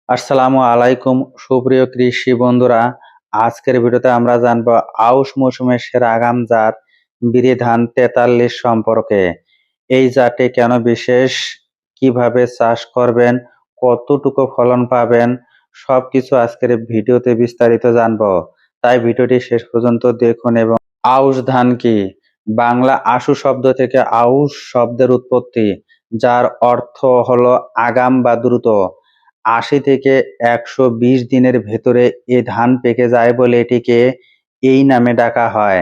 আসসালামু আলাইকুম সুপ্রিয় কৃষি বন্ধুরা। আজকের ভিডিওতে আমরা জানবো আউশ মৌসুমের সেরা আগাম জাত বিরি ধান 43 সম্পর্কে। এই জাতটি কেন বিশেষ, কিভাবে চাষ করবেন, কতটুকু ফলন পাবেন, সবকিছু আজকের ভিডিওতে বিস্তারিত জানবো। তাই ভিডিওটি শেষ পর্যন্ত দেখুন। এবং আউশ ধান কি? বাংলা আশু শব্দ থেকে আউশ শব্দের উৎপত্তি, যার অর্থ হলো আগাম বা দ্রুত। ৮০ থেকে ১২০ দিনের ভেতরে এ ধান পেকে যায় বলে এটিকে এই নামে ডাকা হয়।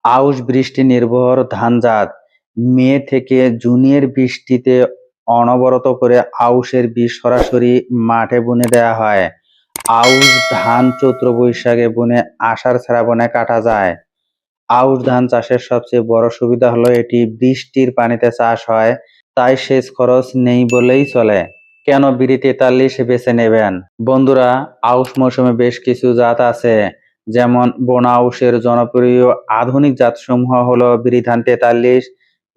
আউশ বৃষ্টি নির্ভর ধান জাত। মে থেকে জুনের বৃষ্টিতে অনবরত করে আউশের বীজ সরাসরি মাঠে বুনে দেওয়া হয়। আউশ ধান চৈত্র বৈশাখে বুনে আষাঢ় শ্রাবণে কাটা যায়। আউশ ধান চাষের সবচেয়ে বড় সুবিধা হলো এটি বৃষ্টির পানিতে চাষ হয়, তাই সেচ খরচ নেই বলেই চলে। কেন বিরি 43 বেছে নেবেন? বন্ধুরা, আউশ মৌসুমে বেশ কিছু জাত আছে, যেমন বোনা আউশের জনপ্রিয় আধুনিক জাতসমূহ হলো বিরি ধান 43,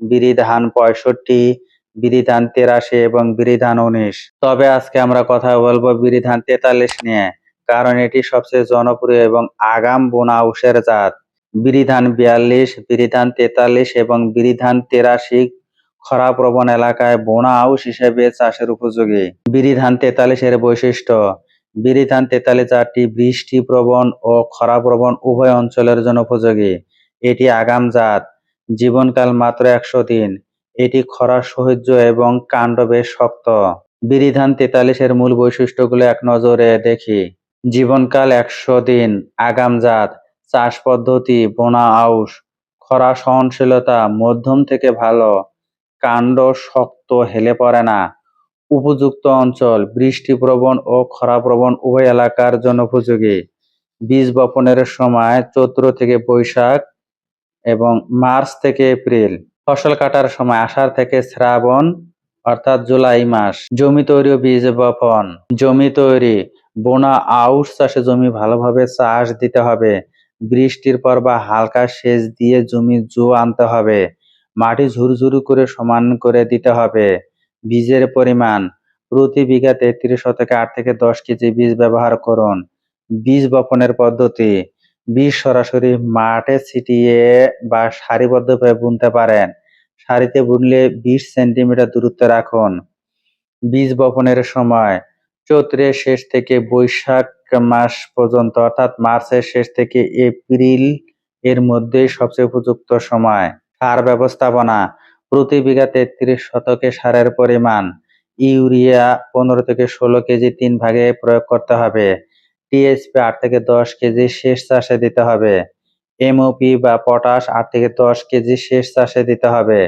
বিরি ধান 65, বিরি ধান 83 এবং বিরি ধান 19। তবে আজকে আমরা কথা বলবো বিরি ধান 43 নিয়ে, কারণ এটি সবচেয়ে জনপ্রিয় এবং আগাম বোনা আউশের জাত। বিরি ধান 42, বিরি ধান 43 এবং বিরি ধান 83 খরাপ্রবণ এলাকায় বোনা আউশ হিসেবে চাষের উপযোগী। বিরি ধান 43 এর বৈশিষ্ট্য। বিরি ধান 43 জাতটি বৃষ্টিপ্রবণ ও খরাপ্রবণ উভয় অঞ্চলের জন্য উপযোগী। এটি আগাম জাত, জীবনকাল মাত্র 100 দিন। এটি খরা সহ্য এবং কাণ্ড বেশ শক্ত। বিরি ধান 43 এর মূল বৈশিষ্ট্যগুলো এক নজরে দেখি। জীবনকাল 100 দিন, আগাম জাত। চাষ পদ্ধতি বোনা আউশ। খরা সহনশীলতা মধ্যম থেকে ভালো। কাণ্ড শক্ত, হেলে পড়ে না। উপযুক্ত অঞ্চল বৃষ্টিপ্রবণ ও খরাপ্রবণ উভয় এলাকার জন্য উপযোগী। বীজ বপনের সময় চৈত্র থেকে বৈশাখ এবং মার্চ থেকে এপ্রিল। ফসল কাটার সময় আষাঢ় থেকে শ্রাবণ অর্থাৎ জুলাই মাস। জমি তৈরি ও বীজ বপন। জমি তৈরি। বোনা আউশ চাষে জমি ভালোভাবে চাষ দিতে হবে। বৃষ্টির পর বা হালকা সেচ দিয়ে জমি জো আনতে হবে। মাটি ঝুরঝুরি করে সমান করে দিতে হবে। বীজের পরিমাণ প্রতি বিঘা 33 শতকে 8 থেকে 10 কেজি বীজ ব্যবহার করুন। বীজ বপনের পদ্ধতি। বীজ সরাসরি মাঠে ছিটিয়ে বা সারিবদ্ধভাবে বুনতে পারেন। সারিতে বুনলে 20 সেন্টিমিটার দূরত্ব রাখুন। বীজ বপনের সময় চৈত্রের শেষ থেকে বৈশাখ মাস পর্যন্ত, অর্থাৎ মার্চের শেষ থেকে এপ্রিল এর মধ্যে সবচেয়ে উপযুক্ত সময়। সার ব্যবস্থাপনা। প্রতি বিঘা 33 শতকে সারের পরিমাণ: ইউরিয়া 15 থেকে 16 কেজি 3 ভাগে প্রয়োগ করতে হবে। টিএসপি 8 থেকে 10 কেজি শেষ চাষে দিতে হবে। এমওপি বা পটাশ 8 থেকে 10 কেজি শেষ চাষে দিতে হবে।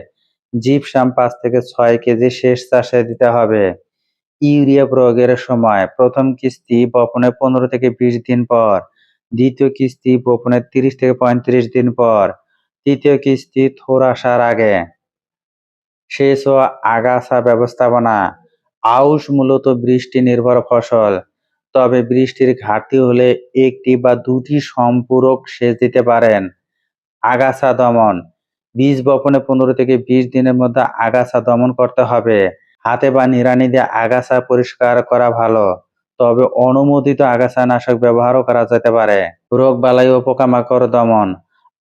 জিপসাম 5 থেকে 6 কেজি শেষ চাষে দিতে হবে। ইউরিয়া প্রয়োগের সময় প্রথম কিস্তি বপনের 15 থেকে 20 দিন পর, দ্বিতীয় কিস্তি বপনের 30 থেকে 35 দিন পর, তৃতীয় কিস্তি থোড় আসার আগে। সেচ ও আগাছা ব্যবস্থাপনা। আউশ মূলত বৃষ্টি নির্ভর ফসল, তবে বৃষ্টির ঘাটতি হলে একটি বা দুটি সম্পূরক সেচ দিতে পারেন। আগাছা দমন। বীজ বপনে 15 থেকে 20 দিনের মধ্যে আগাছা দমন করতে হবে। হাতে বা নিড়ানি দিয়ে আগাছা পরিষ্কার করা ভালো, তবে অনুমোদিত আগাছানাশক ব্যবহারও করা যেতে পারে। রোগ বালাই ও পোকামাকড় দমন।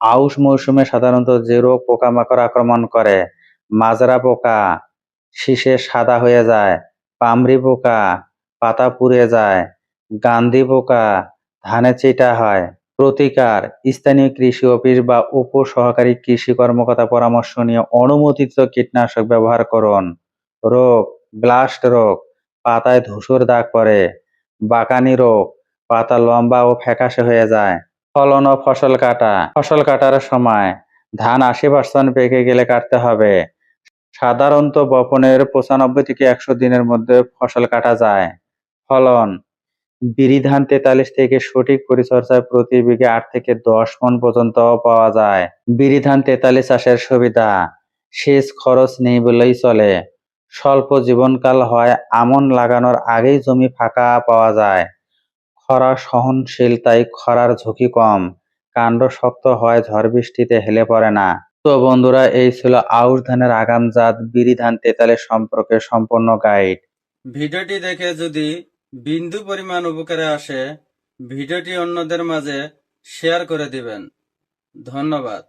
আউশ মৌসুমে সাধারণত যে রোগ পোকামাকড় আক্রমণ করে: মাজরা পোকা, শীষে সাদা হয়ে যায়; পামরি পোকা, পাতা পুড়ে যায়; গান্ধী পোকা, ধানে চিটা হয়। প্রতিকার: স্থানীয় কৃষি অফিস বা উপ সহকারী কৃষি কর্মকর্তা পরামর্শ নিয়ে অনুমোদিত কীটনাশক ব্যবহার করুন। রোগ: ব্লাস্ট রোগ, পাতায় ধূসর দাগ পড়ে; বাকানি রোগ, পাতা লম্বা ও ফ্যাকাশে হয়ে যায়। ফলন ও ফসল কাটা। ফসল কাটার সময় ধান 80% পেকে গেলে কাটতে হবে। সাধারণত বপনের 95 থেকে 100 দিনের মধ্যে ফসল কাটা যায়। ফলন: বিরি ধান 43 থেকে সঠিক পরিচর্যায় প্রতি বিঘে 8 থেকে 10 মণ পর্যন্ত পাওয়া যায়। বিরি ধান 43 চাষের সুবিধা: সেচ খরচ নেই বললেই চলে। স্বল্প জীবনকাল হয়, আমন লাগানোর আগেই জমি ফাঁকা পাওয়া যায়। খরা সহনশীল, তাই খরার ঝুঁকি কম। কাণ্ড শক্ত হয়, ঝড় বৃষ্টিতে হেলে পড়ে না। তো বন্ধুরা, এই ছিল আউশ ধানের আগাম জাত বিরি ধান 43 সম্পর্কে সম্পূর্ণ গাইড। ভিডিওটি দেখে যদি বিন্দু পরিমাণ উপকারে আসে, ভিডিওটি অন্যদের মাঝে শেয়ার করে দিবেন। ধন্যবাদ।